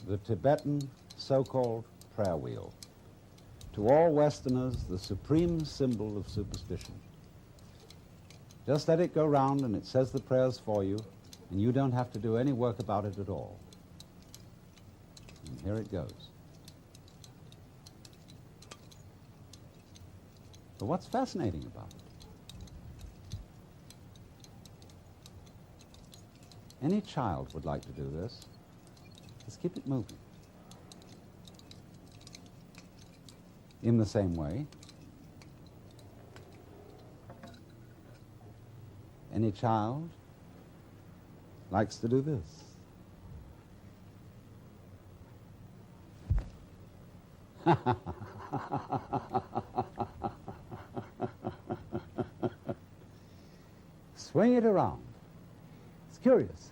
the Tibetan so-called prayer wheel. To all Westerners, the supreme symbol of superstition. Just let it go round and it says the prayers for you, and you don't have to do any work about it at all. And here it goes. But what's fascinating about it? Any child would like to do this. Just keep it moving. In the same way, any child likes to do this. Swing it around. It's curious.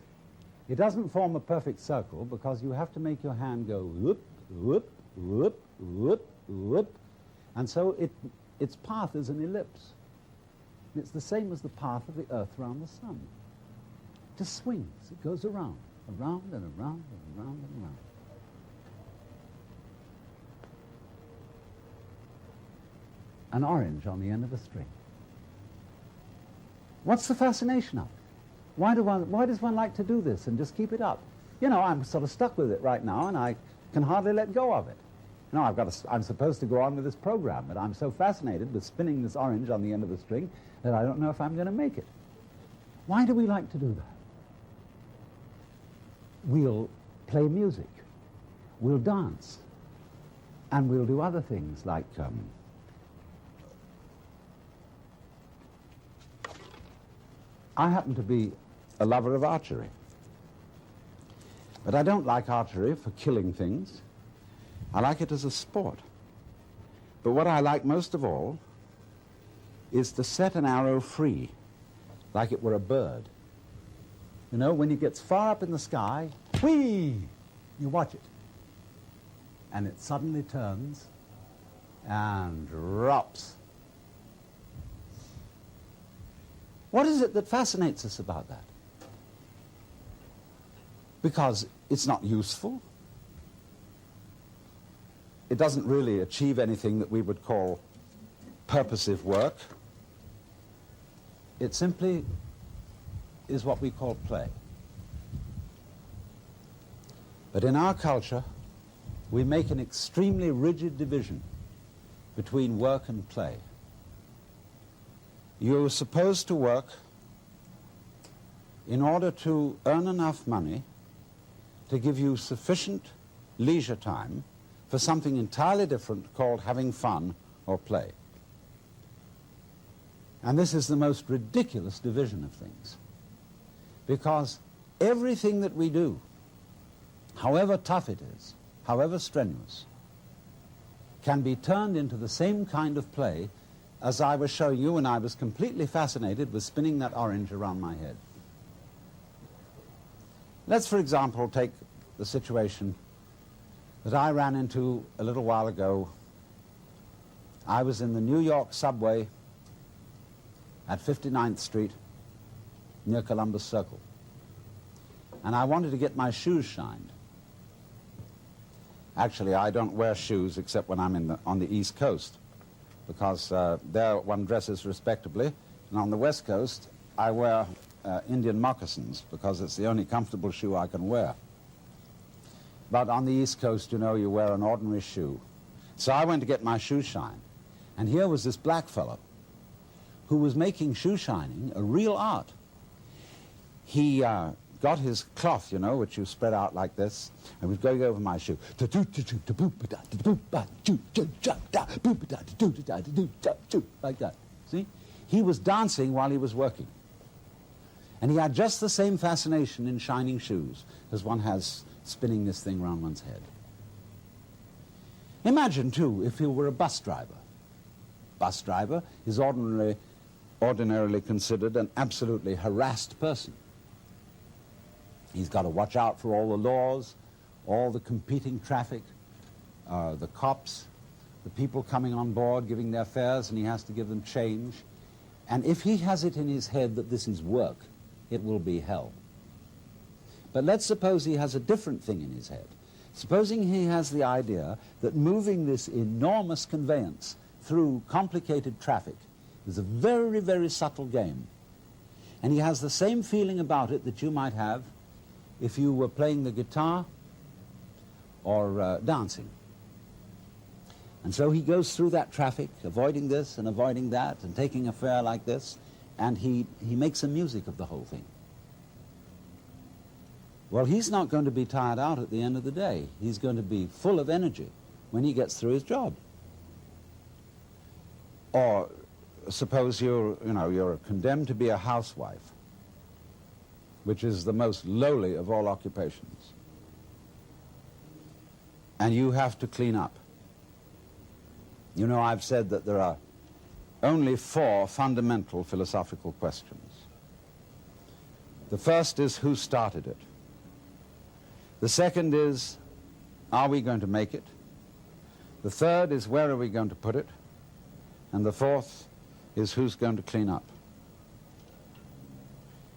It doesn't form a perfect circle because you have to make your hand go whoop, whoop, whoop, whoop, whoop. And so its path is an ellipse. It's the same as the path of the Earth around the sun. It just swings. It goes around, around and around and around and around. An orange on the end of a string. What's the fascination of it? Why does one like to do this and just keep it up? You know, I'm sort of stuck with it right now, and I can hardly let go of it. You know, I'm supposed to go on with this program, but I'm so fascinated with spinning this orange on the end of the string that I don't know if I'm going to make it. Why do we like to do that? We'll play music, we'll dance, and we'll do other things like I happen to be a lover of archery. But I don't like archery for killing things. I like it as a sport. But what I like most of all is to set an arrow free, like it were a bird. You know, when it gets far up in the sky, whee! You watch it. And it suddenly turns and drops. What is it that fascinates us about that? Because it's not useful. It doesn't really achieve anything that we would call purposive work. It simply is what we call play. But in our culture, we make an extremely rigid division between work and play. You're supposed to work in order to earn enough money to give you sufficient leisure time for something entirely different called having fun or play. And this is the most ridiculous division of things, because everything that we do, however tough it is, however strenuous, can be turned into the same kind of play as I was showing you when I was completely fascinated with spinning that orange around my head. Let's, for example, take the situation that I ran into a little while ago. I was in the New York subway at 59th Street near Columbus Circle, and I wanted to get my shoes shined. Actually, I don't wear shoes except when I'm on the East Coast, because there one dresses respectably, and on the West Coast I wear Indian moccasins because it's the only comfortable shoe I can wear. But on the East Coast, you know, you wear an ordinary shoe. So I went to get my shoe shined, and here was this black fellow who was making shoe shining a real art. He got his cloth, you know, which you spread out like this, and was going over my shoe. Like that. See? He was dancing while he was working. And he had just the same fascination in shining shoes as one has spinning this thing round one's head. Imagine, too, if he were a bus driver. Bus driver is ordinarily considered an absolutely harassed person. He's got to watch out for all the laws, all the competing traffic, the cops, the people coming on board giving their fares, and he has to give them change. And if he has it in his head that this is work, it will be hell. But let's suppose he has a different thing in his head. Supposing he has the idea that moving this enormous conveyance through complicated traffic is a very, very subtle game. And he has the same feeling about it that you might have if you were playing the guitar or dancing. And so he goes through that traffic, avoiding this and avoiding that, and taking a fare like this, and he makes a music of the whole thing. Well, he's not going to be tired out at the end of the day. He's going to be full of energy when he gets through his job. Or suppose you're condemned to be a housewife, which is the most lowly of all occupations, and you have to clean up. You know, I've said that there are only 4 fundamental philosophical questions. The first is, who started it? The second is, are we going to make it? The third is, where are we going to put it? And the fourth is, who's going to clean up?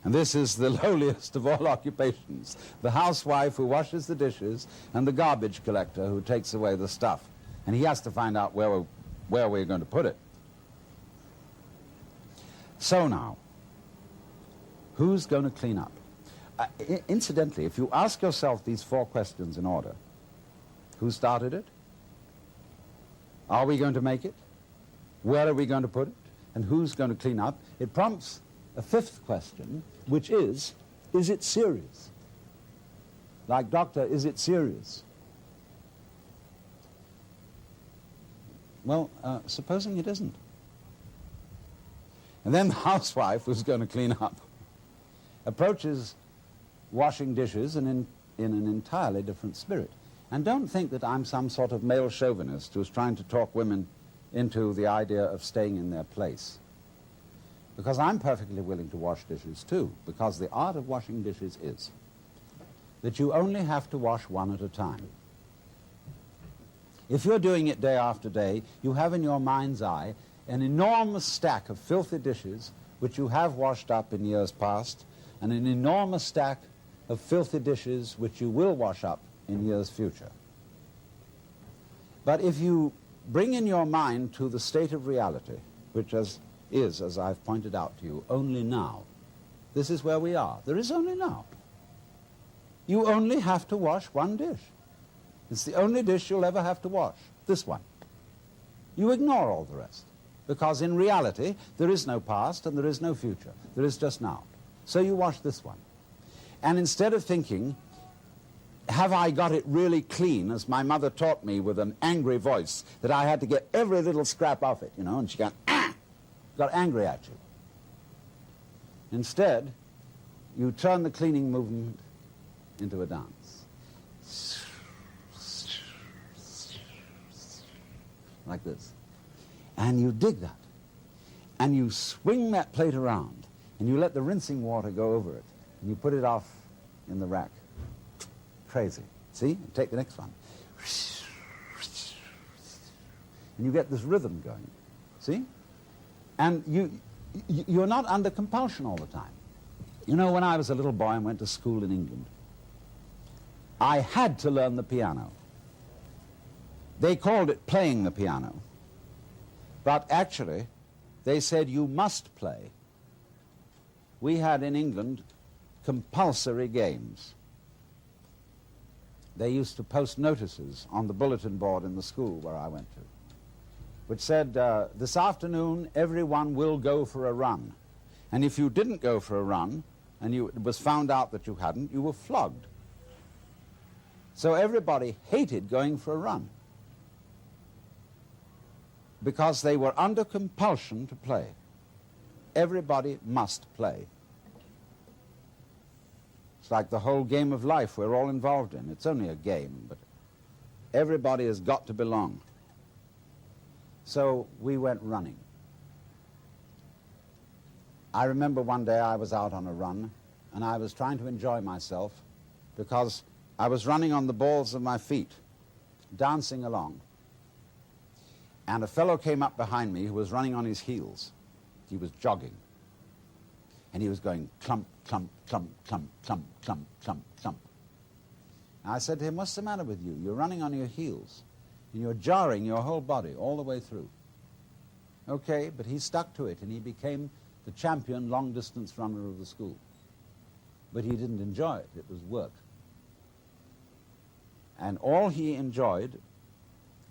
And this is the lowliest of all occupations. The housewife who washes the dishes and the garbage collector who takes away the stuff. And he has to find out where we're going to put it. So now, who's going to clean up? Incidentally, if you ask yourself these 4 questions in order, who started it? Are we going to make it? Where are we going to put it? And who's going to clean up? It prompts a 5th question, which is it serious? Like, doctor, is it serious? Well, supposing it isn't. And then the housewife who's going to clean up approaches washing dishes in an entirely different spirit. And don't think that I'm some sort of male chauvinist who's trying to talk women into the idea of staying in their place. Because I'm perfectly willing to wash dishes too, because the art of washing dishes is that you only have to wash one at a time. If you're doing it day after day, you have in your mind's eye an enormous stack of filthy dishes which you have washed up in years past, and an enormous stack of filthy dishes which you will wash up in years future. But if you bring in your mind to the state of reality, which is, as I've pointed out to you, only now. This is where we are. There is only now. You only have to wash one dish. It's the only dish you'll ever have to wash, this one. You ignore all the rest, because in reality, there is no past and there is no future. There is just now. So you wash this one. And instead of thinking, have I got it really clean, as my mother taught me with an angry voice, that I had to get every little scrap off it, and she got angry at you. Instead, you turn the cleaning movement into a dance. Like this. And you dig that. And you swing that plate around, and you let the rinsing water go over it, and you put it off in the rack. Crazy. See? Take the next one. And you get this rhythm going. See? And you're not under compulsion all the time. You know, when I was a little boy and went to school in England, I had to learn the piano. They called it playing the piano. But actually, they said you must play. We had in England compulsory games. They used to post notices on the bulletin board in the school where I went to, which said, this afternoon everyone will go for a run. And if you didn't go for a run, and it was found out that you hadn't, you were flogged. So everybody hated going for a run, because they were under compulsion to play. Everybody must play. It's like the whole game of life we're all involved in. It's only a game, but everybody has got to belong. So we went running. I remember one day I was out on a run, and I was trying to enjoy myself because I was running on the balls of my feet, dancing along. And a fellow came up behind me who was running on his heels. He was jogging. And he was going clump, clump, clump, clump, clump, clump, clump, clump. I said to him, what's the matter with you? You're running on your heels, and you're jarring your whole body all the way through. Okay, but he stuck to it, and he became the champion long-distance runner of the school. But he didn't enjoy it. It was work. And all he enjoyed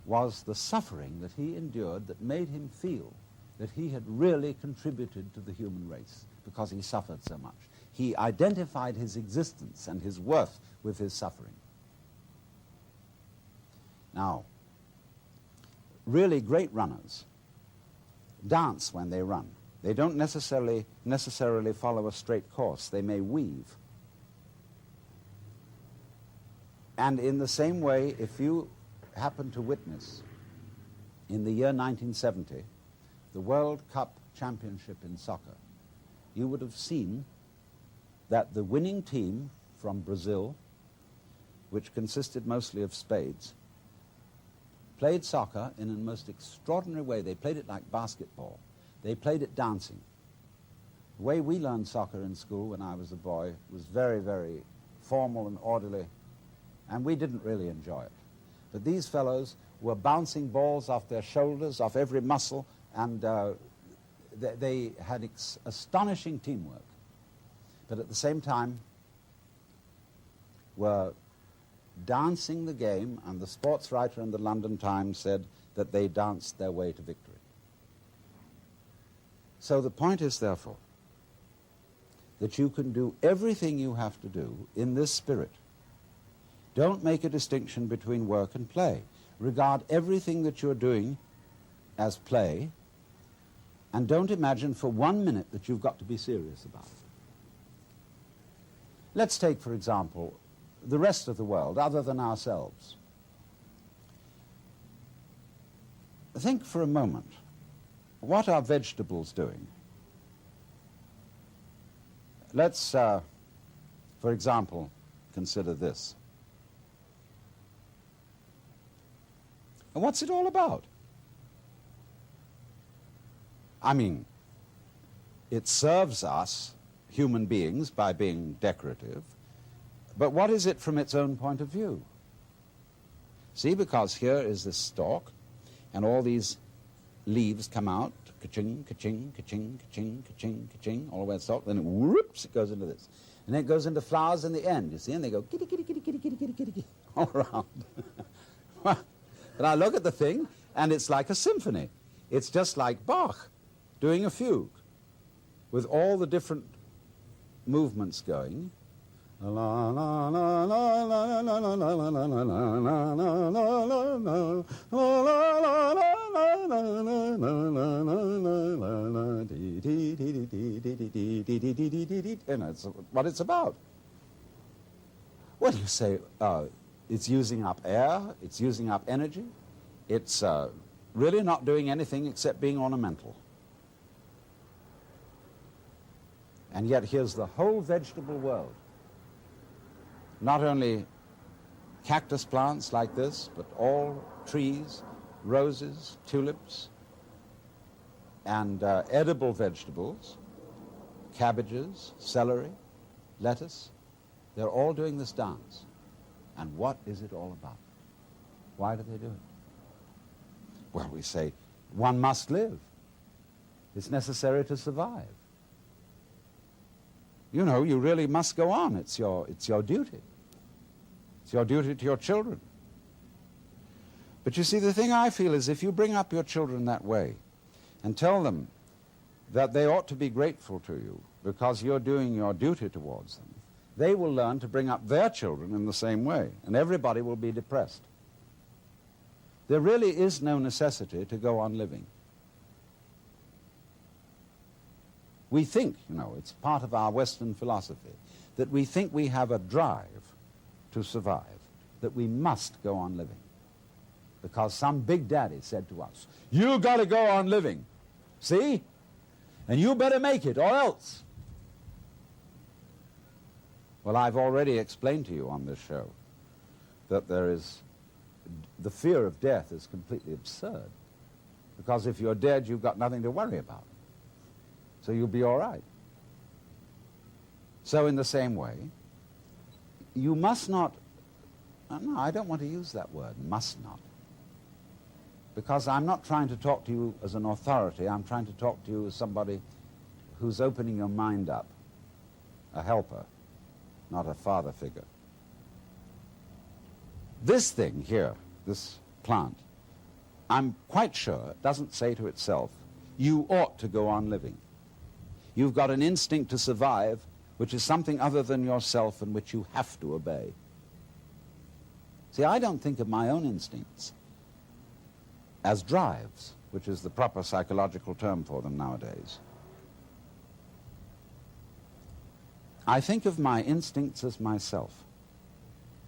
was the suffering that he endured that made him feel that he had really contributed to the human race because he suffered so much. He identified his existence and his worth with his suffering. Now, really great runners dance when they run. They don't necessarily follow a straight course. They may weave. And in the same way, if you happen to witness in the year 1970 the World Cup Championship in soccer, you would have seen that the winning team from Brazil, which consisted mostly of spades, played soccer in a most extraordinary way. They played it like basketball. They played it dancing. The way we learned soccer in school when I was a boy was very, very formal and orderly, and we didn't really enjoy it. But these fellows were bouncing balls off their shoulders, off every muscle, and they had astonishing teamwork. But at the same time were dancing the game, and the sports writer in the London Times said that they danced their way to victory. So the point is, therefore, that you can do everything you have to do in this spirit. Don't make a distinction between work and play. Regard everything that you're doing as play, and don't imagine for 1 minute that you've got to be serious about it. Let's take, for example, the rest of the world, other than ourselves. Think for a moment, what are vegetables doing? Let's, for example, consider this. And what's it all about? I mean, it serves us, human beings, by being decorative, but what is it from its own point of view? See, because here is this stalk, and all these leaves come out, ka-ching, ka-ching, ka-ching, ka-ching, ka-ching, ka-ching, all the way to the stalk, then whoops, it goes into this. And then it goes into flowers in the end, you see, and they go kitty, kitty, kitty, kitty, kitty, kitty, kitty, kitty, all around. But I look at the thing, and it's like a symphony. It's just like Bach doing a fugue, with all the different movements going. And it's what it's about. Well, you say, it's using up air, it's using up energy, it's really not doing anything except being ornamental. And yet here's the whole vegetable world. Not only cactus plants like this, but all trees, roses, tulips, and edible vegetables, cabbages, celery, lettuce. They're all doing this dance. And what is it all about? Why do they do it? Well, we say, one must live. It's necessary to survive. You know, you really must go on. It's your duty. It's your duty to your children. But you see, the thing I feel is if you bring up your children that way and tell them that they ought to be grateful to you because you're doing your duty towards them, they will learn to bring up their children in the same way, and everybody will be depressed. There really is no necessity to go on living. We think, you know, it's part of our Western philosophy, that we think we have a drive to survive, that we must go on living. Because some big daddy said to us, you got to go on living, see? And you better make it, or else. Well, I've already explained to you on this show that the fear of death is completely absurd. Because if you're dead, you've got nothing to worry about. So you'll be all right. So in the same way, you must not No, I don't want to use that word, must not. Because I'm not trying to talk to you as an authority. I'm trying to talk to you as somebody who's opening your mind up, a helper, not a father figure. This thing here, this plant, I'm quite sure it doesn't say to itself, you ought to go on living. You've got an instinct to survive, which is something other than yourself and which you have to obey. See, I don't think of my own instincts as drives, which is the proper psychological term for them nowadays. I think of my instincts as myself.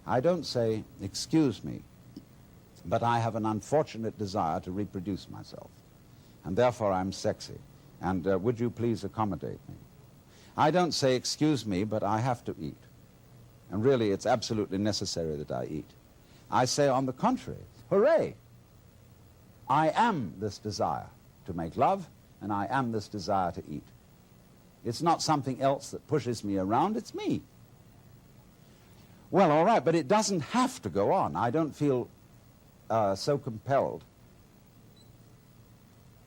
I don't say, excuse me, but I have an unfortunate desire to reproduce myself, and therefore I'm sexy, and would you please accommodate me? I don't say, excuse me, but I have to eat, and really it's absolutely necessary that I eat. I say, on the contrary, hooray! I am this desire to make love, and I am this desire to eat. It's not something else that pushes me around, it's me. Well, all right, but it doesn't have to go on. I don't feel so compelled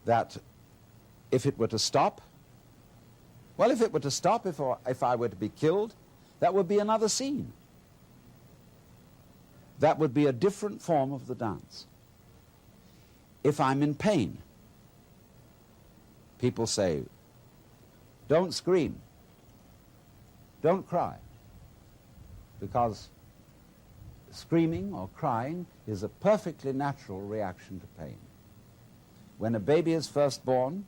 that if it were to stop, well, if it were to stop, if I were to be killed, that would be another scene. That would be a different form of the dance. If I'm in pain, people say, don't scream, don't cry, because screaming or crying is a perfectly natural reaction to pain. When a baby is first born,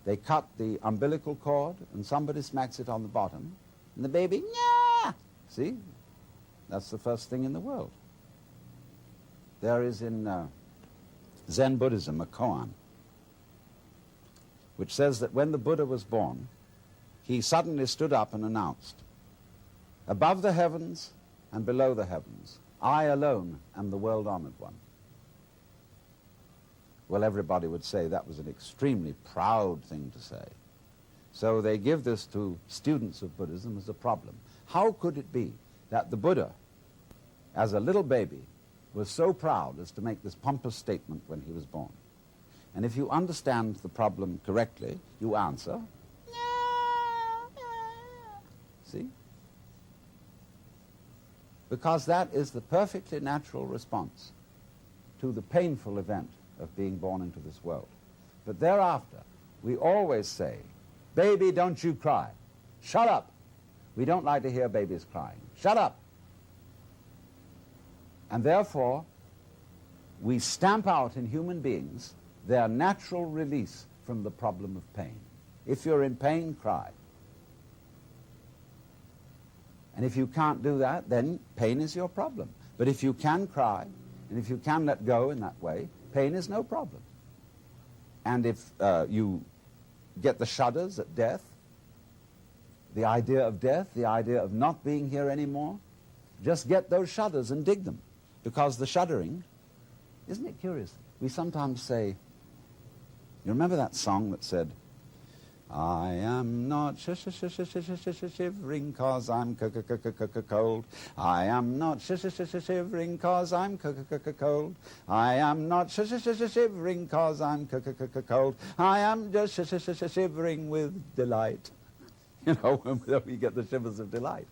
they cut the umbilical cord and somebody smacks it on the bottom, and the baby, yeah! See? That's the first thing in the world. There is in Zen Buddhism a koan, which says that when the Buddha was born, he suddenly stood up and announced, above the heavens and below the heavens, I alone am the world-honored one. Well, everybody would say that was an extremely proud thing to say. So they give this to students of Buddhism as a problem. How could it be that the Buddha, as a little baby, was so proud as to make this pompous statement when he was born? And if you understand the problem correctly, you answer, see? Because that is the perfectly natural response to the painful event of being born into this world. But thereafter, we always say, baby, don't you cry. Shut up. We don't like to hear babies crying. Shut up. And therefore, we stamp out in human beings their natural release from the problem of pain. If you're in pain, cry. And if you can't do that, then pain is your problem. But if you can cry, and if you can let go in that way, pain is no problem. And if you get the shudders at death, the idea of death, the idea of not being here anymore, just get those shudders and dig them. Because the shuddering, isn't it curious? We sometimes say, you remember that song that said, I am not shivering 'cause I'm cold. I am not shivering 'cause I'm cold. I am not shivering 'cause I'm cold. I am just shivering with delight. You know, when we get the shivers of delight.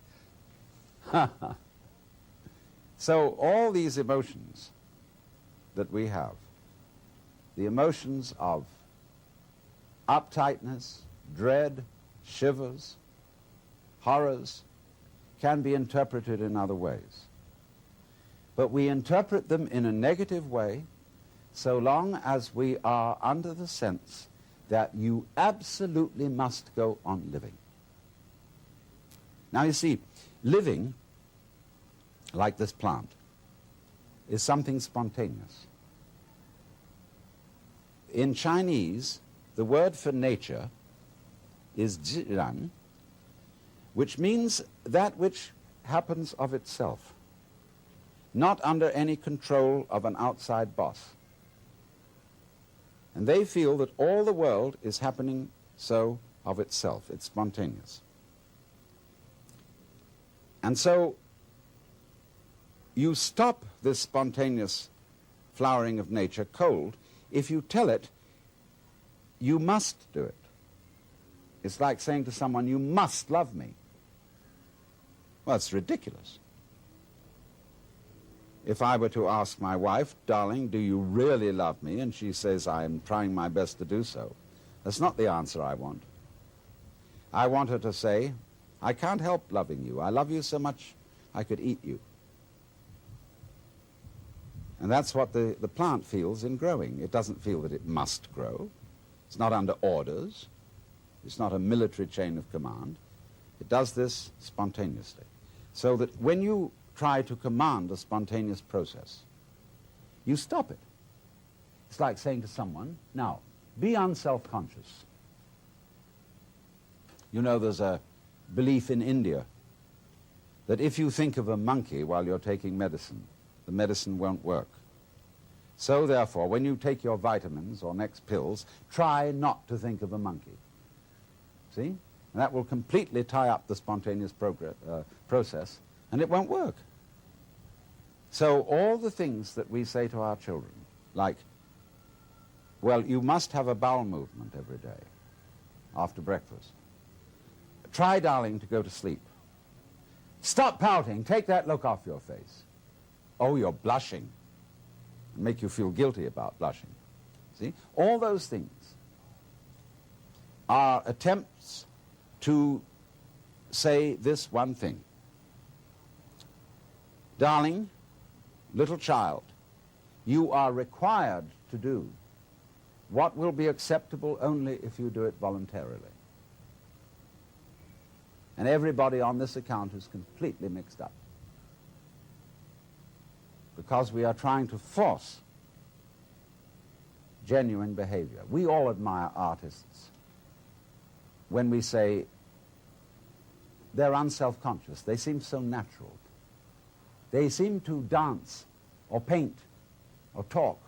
So all these emotions that we have, the emotions of uptightness, dread, shivers, horrors, can be interpreted in other ways. But we interpret them in a negative way so long as we are under the sense that you absolutely must go on living. Now you see, living, like this plant, is something spontaneous. In Chinese, the word for nature is zhiran, which means that which happens of itself, not under any control of an outside boss. And they feel that all the world is happening so of itself. It's spontaneous. And so, you stop this spontaneous flowering of nature cold if you tell it you must do it. It's like saying to someone, you must love me. Well, it's ridiculous. If I were to ask my wife, darling, do you really love me? And she says, I am trying my best to do so. That's not the answer I want. I want her to say, I can't help loving you. I love you so much I could eat you. And that's what the plant feels in growing. It doesn't feel that it must grow. It's not under orders. It's not a military chain of command. It does this spontaneously. So that when you try to command a spontaneous process, you stop it. It's like saying to someone, now, be unself-conscious. You know, there's a belief in India that if you think of a monkey while you're taking medicine, the medicine won't work. So therefore, when you take your vitamins or next pills, try not to think of a monkey. See? And that will completely tie up the spontaneous process, and it won't work. So all the things that we say to our children, like, well, you must have a bowel movement every day after breakfast. Try, darling, to go to sleep. Stop pouting. Take that look off your face. Oh, you're blushing. Make you feel guilty about blushing. See? All those things are attempts to say this one thing. Darling, little child, you are required to do what will be acceptable only if you do it voluntarily. And everybody on this account is completely mixed up, because we are trying to force genuine behavior. We all admire artists when we say they're unself-conscious. They seem so natural. They seem to dance or paint or talk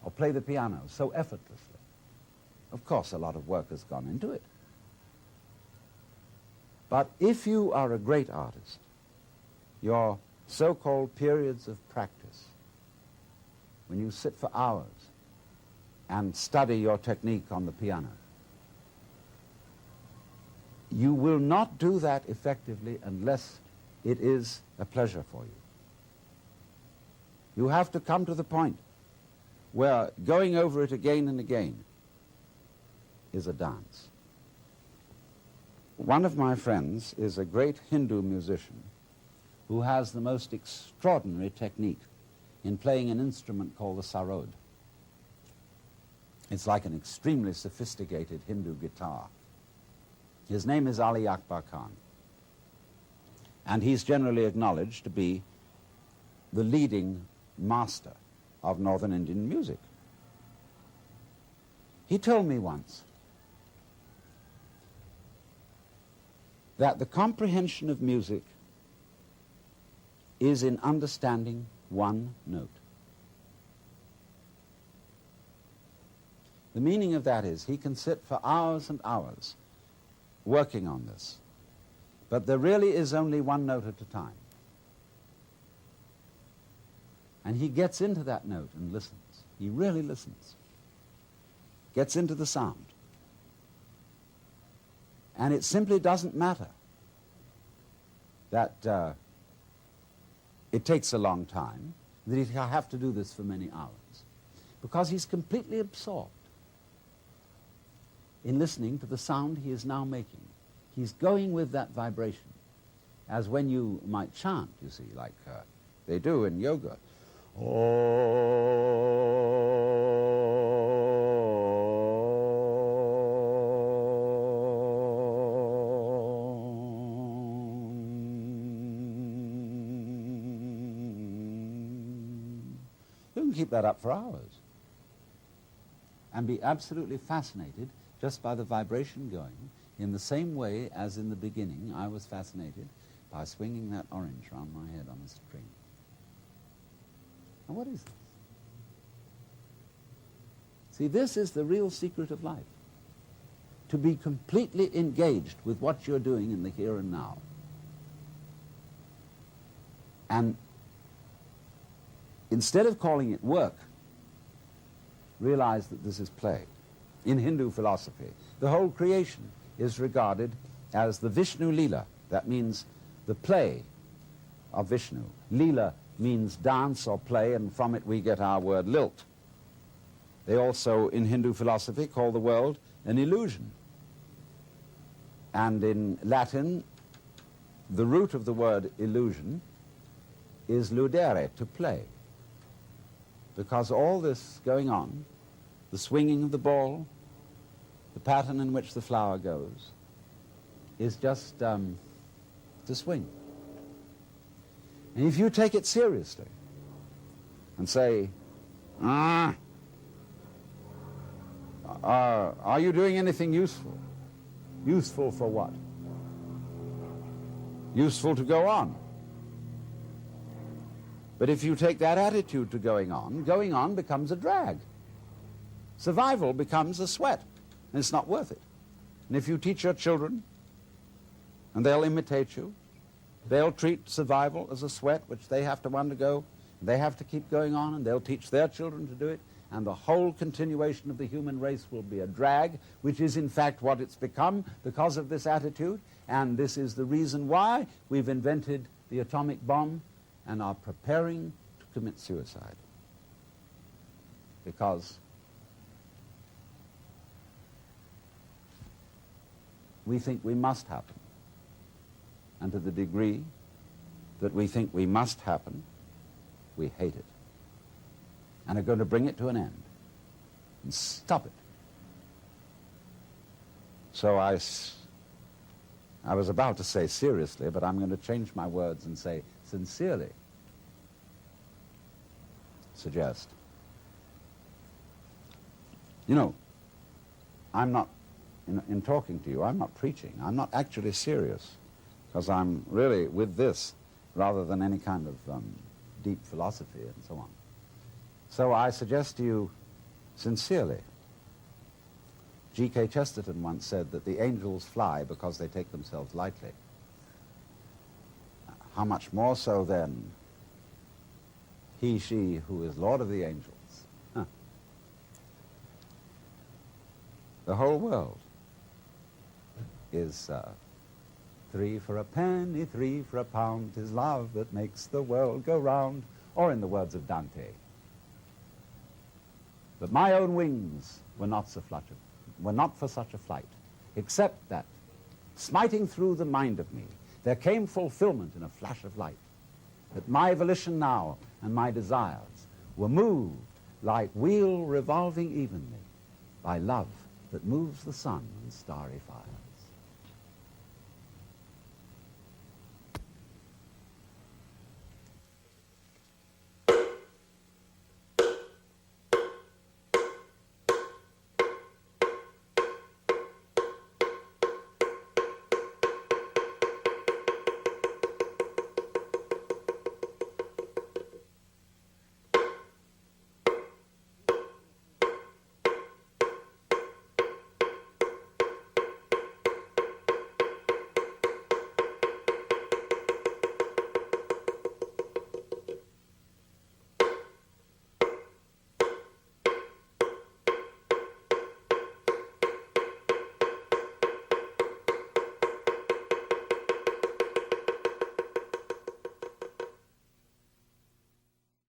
or play the piano so effortlessly. Of course, a lot of work has gone into it. But if you are a great artist, your so-called periods of practice, when you sit for hours and study your technique on the piano, you will not do that effectively unless it is a pleasure for you. You have to come to the point where going over it again and again is a dance. One of my friends is a great Hindu musician who has the most extraordinary technique in playing an instrument called the sarod. It's like an extremely sophisticated Hindu guitar. His name is Ali Akbar Khan, and he's generally acknowledged to be the leading master of Northern Indian music. He told me once that the comprehension of music is in understanding one note. The meaning of that is he can sit for hours and hours working on this, but there really is only one note at a time. And he gets into that note and listens. He really listens. Gets into the sound. And it simply doesn't matter that it takes a long time, that he'll have to do this for many hours, because he's completely absorbed in listening to the sound he is now making. He's going with that vibration, as when you might chant, you see, like they do in yoga. You can keep that up for hours and be absolutely fascinated just by the vibration going, in the same way as in the beginning I was fascinated by swinging that orange round my head on a string. Now what is this? See, this is the real secret of life. To be completely engaged with what you're doing in the here and now. And instead of calling it work, realize that this is play. In Hindu philosophy, the whole creation is regarded as the Vishnu Leela. That means the play of Vishnu. Leela means dance or play, and from it we get our word lilt. They also, in Hindu philosophy, call the world an illusion. And in Latin, the root of the word illusion is ludere, to play. Because all this going on, the swinging of the ball, the pattern in which the flower goes, is just to swing. And if you take it seriously and say, are you doing anything useful? Useful for what? Useful to go on. But if you take that attitude to going on becomes a drag. Survival becomes a sweat, and it's not worth it. And if you teach your children, and they'll imitate you, they'll treat survival as a sweat which they have to undergo, and they have to keep going on, and they'll teach their children to do it, and the whole continuation of the human race will be a drag, which is in fact what it's become because of this attitude, and this is the reason why we've invented the atomic bomb and are preparing to commit suicide. Because we think we must happen. And to the degree that we think we must happen, we hate it. And are going to bring it to an end and stop it. So I was about to say seriously, but I'm going to change my words and say sincerely suggest. You know, I'm not, in talking to you, I'm not preaching. I'm not actually serious, because I'm really with this rather than any kind of deep philosophy and so on. So I suggest to you sincerely. G.K. Chesterton once said that the angels fly because they take themselves lightly. How much more so then he, she who is Lord of the angels? Huh. The whole world is 3 for a penny, 3 for a pound, 'tis love that makes the world go round, or in the words of Dante. But my own wings were not for such a flight, except that, smiting through the mind of me, there came fulfillment in a flash of light, that my volition now and my desires were moved like wheel revolving evenly by love that moves the sun and starry fire.